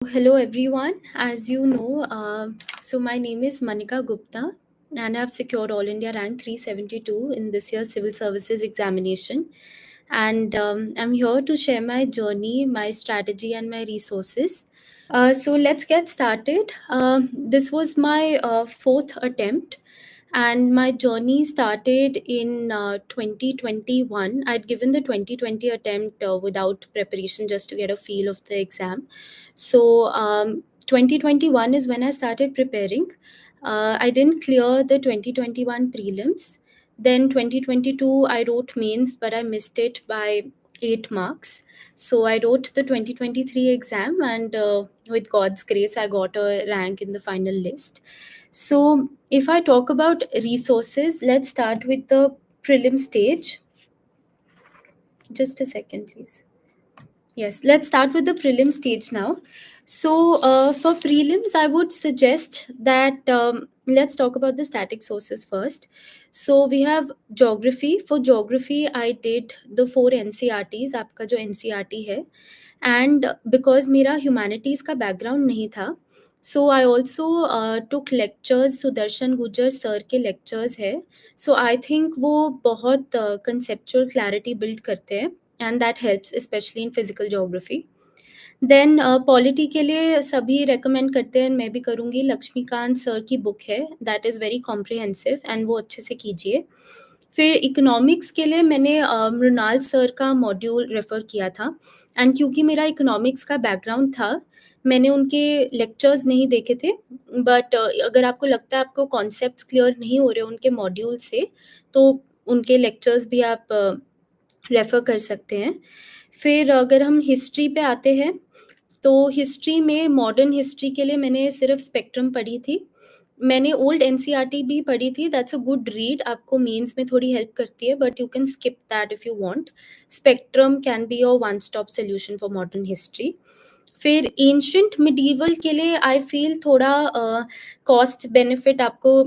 Hello everyone. As you know, so my name is Manika Gupta and I've secured All India rank 372 in this year's Civil Services examination. And I'm here to share my journey, my strategy, and my resources. So let's get started. This was my fourth attempt, and my journey started in 2021. I'd given the 2020 attempt without preparation just to get a feel of the exam. So 2021 is when I started preparing. I didn't clear the 2021 prelims. Then 2022, I wrote mains, but I missed it by 8 marks. So I wrote the 2023 exam, and with God's grace, I got a rank in the final list. So if I talk about resources, let's start with the prelim stage. Just a second, please. Yes, let's start with the prelim stage now. So, for prelims, I would suggest that let's talk about the static sources first. So, we have geography. For geography, I did the four NCRTs, आपका जो NCRT है. And because मेरा humanities का background नहीं था, so I also took lectures. Sudarshan गुजर sir के lectures है. So I think वो बहुत conceptual clarity build करते हैं. And that helps especially in physical geography. Then polity के लिए सभी रेकमेंड करते हैं, मैं भी करूँगी. लक्ष्मीकांत सर की बुक है, that is very comprehensive and वो अच्छे से कीजिए. फिर इकोनॉमिक्स के लिए मैंने मृणाल सर का मॉड्यूल रेफ़र किया था. एंड क्योंकि मेरा इकोनॉमिक्स का बैकग्राउंड था, मैंने उनके लेक्चर्स नहीं देखे थे. बट अगर आपको लगता है आपको कॉन्सेप्ट्स क्लियर नहीं हो रहे उनके मॉड्यूल से, तो उनके लेक्चर्स भी आप रेफ़र कर सकते हैं. फिर अगर हम हिस्ट्री पे आते हैं, तो हिस्ट्री में मॉडर्न हिस्ट्री के लिए मैंने सिर्फ स्पेक्ट्रम पढ़ी थी. मैंने ओल्ड एनसीईआरटी भी पढ़ी थी, दैट्स अ गुड रीड, आपको मेंस में थोड़ी हेल्प करती है, but you can skip that if you want. Spectrum can be your one stop solution for modern history. फिर एंशिएंट मिडीवल के लिए आई फील थोड़ा कॉस्ट बेनिफिट आपको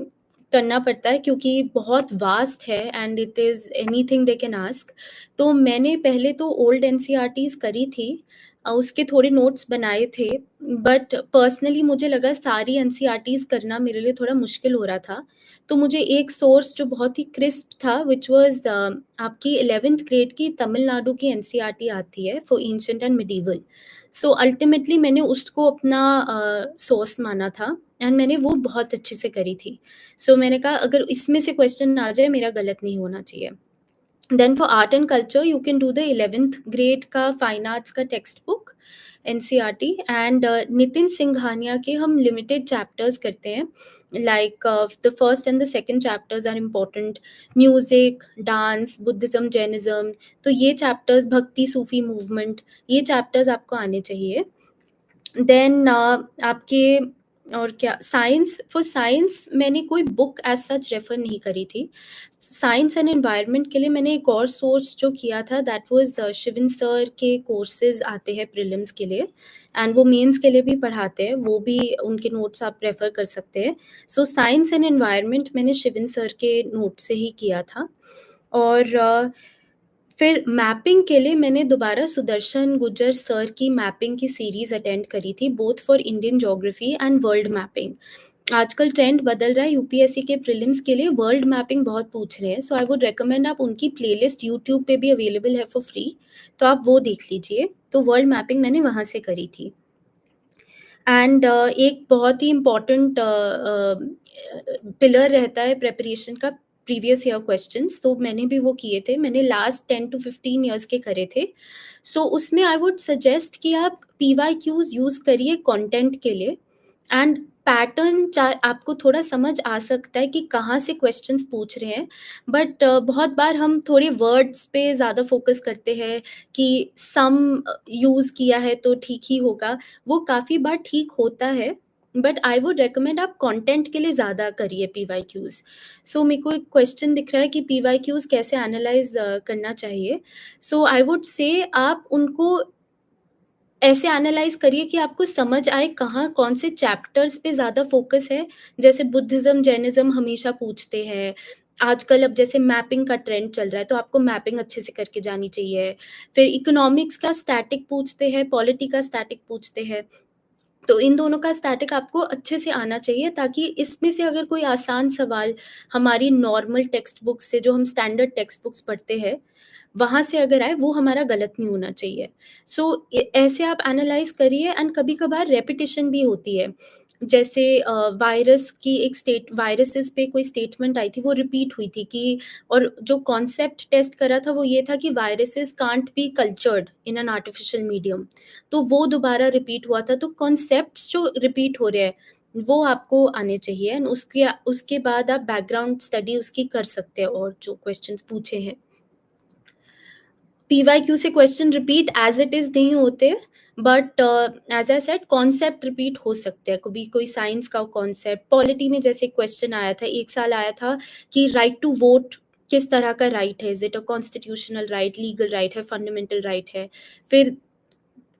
करना पड़ता है, क्योंकि बहुत वास्ट है and it is anything they can ask. तो मैंने पहले तो ओल्ड एनसीईआरटीज़ करी थी, उसके थोड़े नोट्स बनाए थे. बट पर्सनली मुझे लगा सारी एनसीईआरटीज़ करना मेरे लिए थोड़ा मुश्किल हो रहा था. तो मुझे एक सोर्स जो बहुत ही क्रिस्प था, व्हिच वाज़ आपकी 11th ग्रेड की तमिलनाडु की एनसीईआरटी आती है for ancient and medieval. So ultimately मैंने उसको अपना सोर्स माना था एंड मैंने वो बहुत अच्छे से करी थी. सो मैंने कहा अगर इसमें से क्वेश्चन आ जाए, मेरा गलत नहीं होना चाहिए. Then for art and culture you can do the 11th grade का फाइन आर्ट्स का textbook NCERT. And Nitin Singhania के हम लिमिटेड चैप्टर्स करते हैं, like the first and the second chapters are important. Music, dance, Buddhism, Jainism, तो ये chapters, भक्ति, सूफी movement, ये चैप्टर्स आपको आने चाहिए. देन आपके और क्या, साइंस. फॉर साइंस मैंने कोई बुक एज सच रेफर नहीं करी थी. साइंस एंड एनवायरनमेंट के लिए मैंने एक और सोर्स जो किया था, दैट वाज शिवन सर के कोर्सेज आते हैं प्रीलिम्स के लिए, एंड वो मेंस के लिए भी पढ़ाते हैं, वो भी उनके नोट्स आप रेफर कर सकते हैं. सो साइंस एंड एनवायरनमेंट मैंने शिवन सर के नोट से ही किया था. और फिर मैपिंग के लिए मैंने दोबारा सुदर्शन गुजर सर की मैपिंग की सीरीज़ अटेंड करी थी, both for Indian geography and world mapping. आजकल ट्रेंड बदल रहा है, यूपीएससी के प्रीलिम्स के लिए वर्ल्ड मैपिंग बहुत पूछ रहे हैं. सो आई वुड रिकमेंड, आप उनकी प्लेलिस्ट यूट्यूब पे भी अवेलेबल है फॉर फ्री, तो आप वो देख लीजिए. तो वर्ल्ड मैपिंग मैंने वहाँ से करी थी. एंड एक बहुत ही इम्पॉर्टेंट पिलर रहता है प्रेपरेशन का, प्रीवियस ईयर क्वेश्चंस. तो मैंने भी वो किए थे, मैंने लास्ट 10 to 15 ईयर्स के करे थे. सो उसमें आई वुड सजेस्ट कि आप पीवाईक्यूज यूज़ करिए कंटेंट के लिए. एंड पैटर्न आपको थोड़ा समझ आ सकता है कि कहाँ से क्वेश्चंस पूछ रहे हैं. बट बहुत बार हम थोड़े वर्ड्स पे ज़्यादा फोकस करते हैं कि सम यूज़ किया है तो ठीक ही होगा. वो काफ़ी बार ठीक होता है, बट आई वुड रिकमेंड आप कंटेंट के लिए ज़्यादा करिए पीवाईक्यूज. सो मेरे को एक क्वेश्चन दिख रहा है कि पीवाईक्यूज कैसे एनालाइज करना चाहिए. सो आई वुड से आप उनको ऐसे एनालाइज करिए कि आपको समझ आए कहाँ कौन से चैप्टर्स पे ज़्यादा फोकस है. जैसे बुद्धिज्म, जैनिज्म हमेशा पूछते हैं. आजकल अब जैसे मैपिंग का ट्रेंड चल रहा है, तो आपको मैपिंग अच्छे से करके जानी चाहिए. फिर इकोनॉमिक्स का स्टैटिक पूछते हैं, पॉलिटी का स्टैटिक पूछते हैं. तो इन दोनों का स्टैटिक आपको अच्छे से आना चाहिए, ताकि इसमें से अगर कोई आसान सवाल हमारी नॉर्मल टेक्स्ट बुक से, जो हम स्टैंडर्ड टेक्स्ट बुक्स पढ़ते हैं, वहाँ से अगर आए, वो हमारा गलत नहीं होना चाहिए। सो ऐसे आप एनालाइज़ करिए, एंड कभी-कभार रेपिटिशन भी होती है। जैसे वायरसेस पे कोई स्टेटमेंट आई थी, वो रिपीट हुई थी कि, और जो कॉन्सेप्ट टेस्ट करा था वो ये था कि viruses can't be cultured in an artificial medium. तो वो दोबारा रिपीट हुआ था। तो कॉन्सेप्ट्स जो रिपीट हो रहे हैं, वो आपको आने चाहिए, एंड उसके उसके बाद आप बैकग्राउंड स्टडी उसकी कर सकते हैं, और जो क्वेश्चंस पूछे हैं। पीवाईक्यू से question repeat as it is नहीं होते, but as I said concept repeat हो सकते हैं। कभी कोई साइंस का कॉन्सेप्ट, पॉलिटी में जैसे क्वेश्चन आया था, एक साल आया था कि राइट टू वोट किस तरह का राइट है? Is it a constitutional right, legal right है, फंडामेंटल राइट है? फिर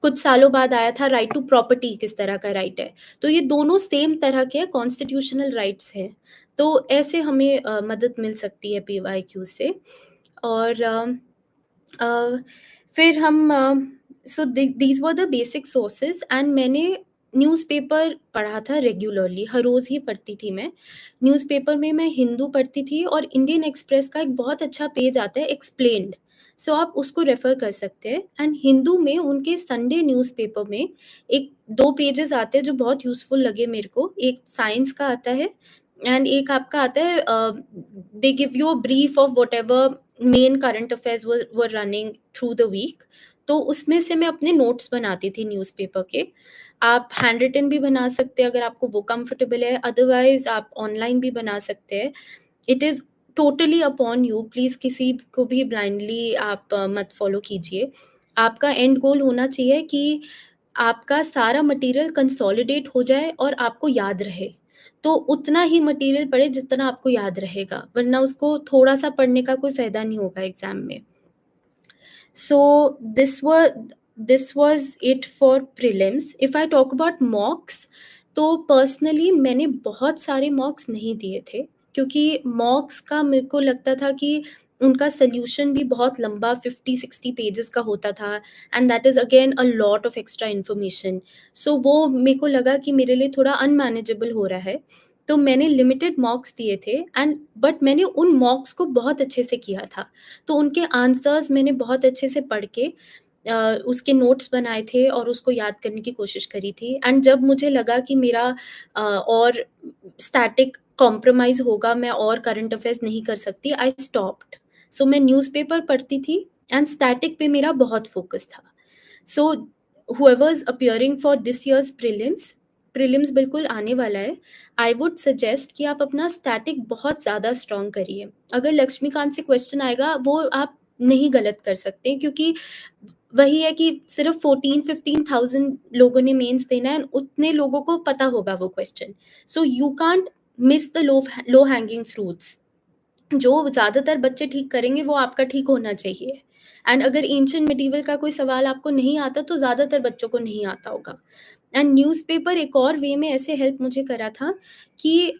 कुछ सालों बाद आया था राइट टू प्रॉपर्टी किस तरह का राइट है? तो ये दोनों सेम तरह के कॉन्स्टिट्यूशनल राइट्स हैं। तो ऐसे हमें मदद मिल सकती है पीवाईक्यू से। और अ, फिर हम so these were the basic sources, and मैंने न्यूज़पेपर पढ़ा था रेगुलरली, हर रोज़ ही पढ़ती थी मैं। न्यूज़पेपर में मैं हिंदू पढ़ती थी, और इंडियन एक्सप्रेस का एक बहुत अच्छा पेज आता है एक्सप्लेन्ड, सो आप उसको रेफ़र कर सकते हैं। एंड हिंदू में उनके संडे न्यूज़पेपर में एक 2 पेजेज़ आते हैं जो बहुत यूज़फुल लगे मेरे को। एक साइंस का आता है, एंड एक आपका आता है, they give you a brief of whatever main current affairs were running through the week. तो उसमें से मैं अपने नोट्स बनाती थी न्यूज़पेपर के। आप हैंड रिटन भी बना सकते हैं अगर आपको वो कंफर्टेबल है, अदरवाइज़ आप ऑनलाइन भी बना सकते हैं। It is totally upon you, please किसी को भी ब्लाइंडली आप मत फ़ॉलो कीजिए। आपका एंड गोल होना चाहिए कि आपका सारा मटेरियल कंसोलिडेट हो जाए और आपको याद रहे। तो उतना ही मटेरियल पढ़ें जितना आपको याद रहेगा, वरना उसको थोड़ा-सा पढ़ने का कोई फ़ायदा नहीं होगा एग्ज़ाम में। So this was it for prelims. If I talk about mocks, तो पर्सनली मैंने बहुत सारे मॉक्स नहीं दिए थे, क्योंकि मॉक्स का मेरे को लगता था कि उनका सॉल्यूशन भी बहुत लंबा 50-60 पेजेस का होता था, and that is again a lot of extra information. So वो मेरे को लगा कि मेरे लिए थोड़ा अनमैनेजेबल हो रहा है। तो मैंने लिमिटेड मॉक्स दिए थे, एंड बट मैंने उन मॉक्स को बहुत अच्छे से किया था। तो उनके आंसर्स मैंने बहुत अच्छे से पढ़ के उसके नोट्स बनाए थे, और उसको याद करने की कोशिश करी थी। एंड जब मुझे लगा कि मेरा और स्टैटिक कॉम्प्रोमाइज़ होगा, मैं और करंट अफेयर्स नहीं कर सकती, आई स्टॉप्ड। सो मैं न्यूज़पेपर पढ़ती थी, एंड स्टैटिक पे मेरा बहुत फ़ोकस था। So whoever's appearing for this year's prelims बिल्कुल आने वाला है। आई वुड सजेस्ट कि आप अपना स्टैटिक बहुत ज़्यादा स्ट्रॉन्ग करिए। अगर लक्ष्मीकांत से क्वेश्चन आएगा, वो आप नहीं गलत कर सकते, क्योंकि वही है कि सिर्फ 14-15,000 लोगों ने मेंस देना है, उतने लोगों को पता होगा वो question. So you can't miss the low hanging fruits. जो ज़्यादातर बच्चे ठीक करेंगे, वो आपका ठीक होना चाहिए। एंड अगर एंशिएंट मिडीवल का कोई सवाल आपको नहीं आता, तो ज़्यादातर बच्चों को नहीं आता होगा। एंड न्यूज़पेपर एक और वे में ऐसे हेल्प मुझे करा था कि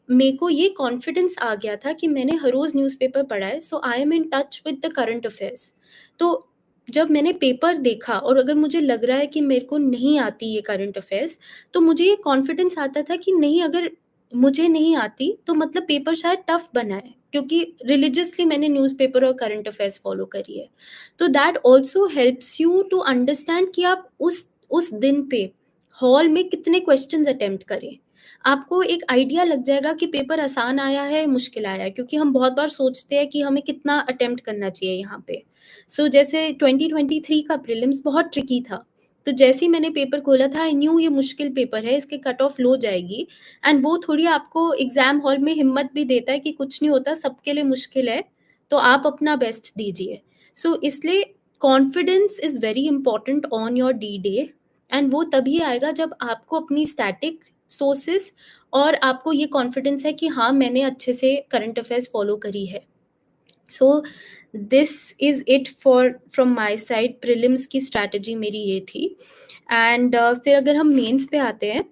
मेरे को ये कॉन्फिडेंस आ गया था कि मैंने हर रोज़ न्यूज़पेपर पढ़ा है, so I am in touch with the current affairs. तो जब मैंने पेपर देखा, और अगर मुझे लग रहा है कि मेरे को नहीं आती ये करंट अफेयर्स, तो मुझे ये कॉन्फिडेंस आता था कि नहीं, अगर मुझे नहीं आती, तो मतलब पेपर शायद टफ बना है, क्योंकि रिलिजियसली मैंने न्यूज़पेपर और करंट अफेयर्स फॉलो करी है। तो that also helps you to understand कि आप उस दिन पे हॉल में कितने क्वेश्चंस अटेम्प्ट करें। आपको एक आइडिया लग जाएगा कि पेपर आसान आया है, मुश्किल आया है, क्योंकि हम बहुत बार सोचते हैं कि हमें कितना अटेम्प्ट करना चाहिए यहाँ पे। सो जैसे 2023 का प्रीलिम्स बहुत ट्रिकी था, तो जैसे ही मैंने पेपर खोला था, आई न्यू ये मुश्किल पेपर है, इसके कट ऑफ लो जाएगी। एंड वो थोड़ी आपको एग्ज़ाम हॉल में हिम्मत भी देता है कि कुछ नहीं होता, सबके लिए मुश्किल है, तो आप अपना बेस्ट दीजिए। सो इसलिए confidence is very important on your D day, and वो तभी आएगा जब आपको अपनी स्टैटिक सोर्सेस, और आपको ये कॉन्फिडेंस है कि हाँ, मैंने अच्छे से करंट अफेयर्स फॉलो करी है। So this is it for from my side. Prelims की स्ट्रैटेजी मेरी ये थी। एंड फिर अगर हम मेंस पे आते हैं,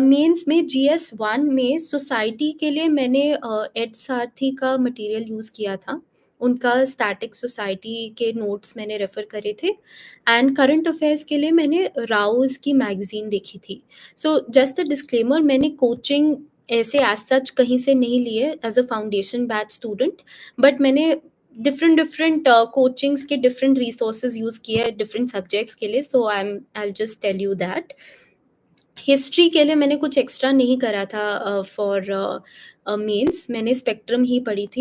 मेंस में GS1 में सोसाइटी के लिए मैंने एड सारथी का मटेरियल यूज़ किया था। उनका स्टैटिक सोसाइटी के नोट्स मैंने रेफ़र करे थे एंड करंट अफ़ेयर्स के लिए मैंने राउज़ की मैगज़ीन देखी थी। सो जस्ट अ डिस्क्लेमर, मैंने कोचिंग ऐसे एज़ सच कहीं से नहीं लिए as a foundation batch student, but मैंने डिफरेंट कोचिंग्स के डिफरेंट रिसोर्सेज़ यूज़ किए डिफरेंट सब्जेक्ट्स के लिए, so I will just tell you that. History के लिए मैंने कुछ एक्स्ट्रा नहीं करा था फॉर मेंस, मैंने स्पेक्ट्रम ही पढ़ी थी।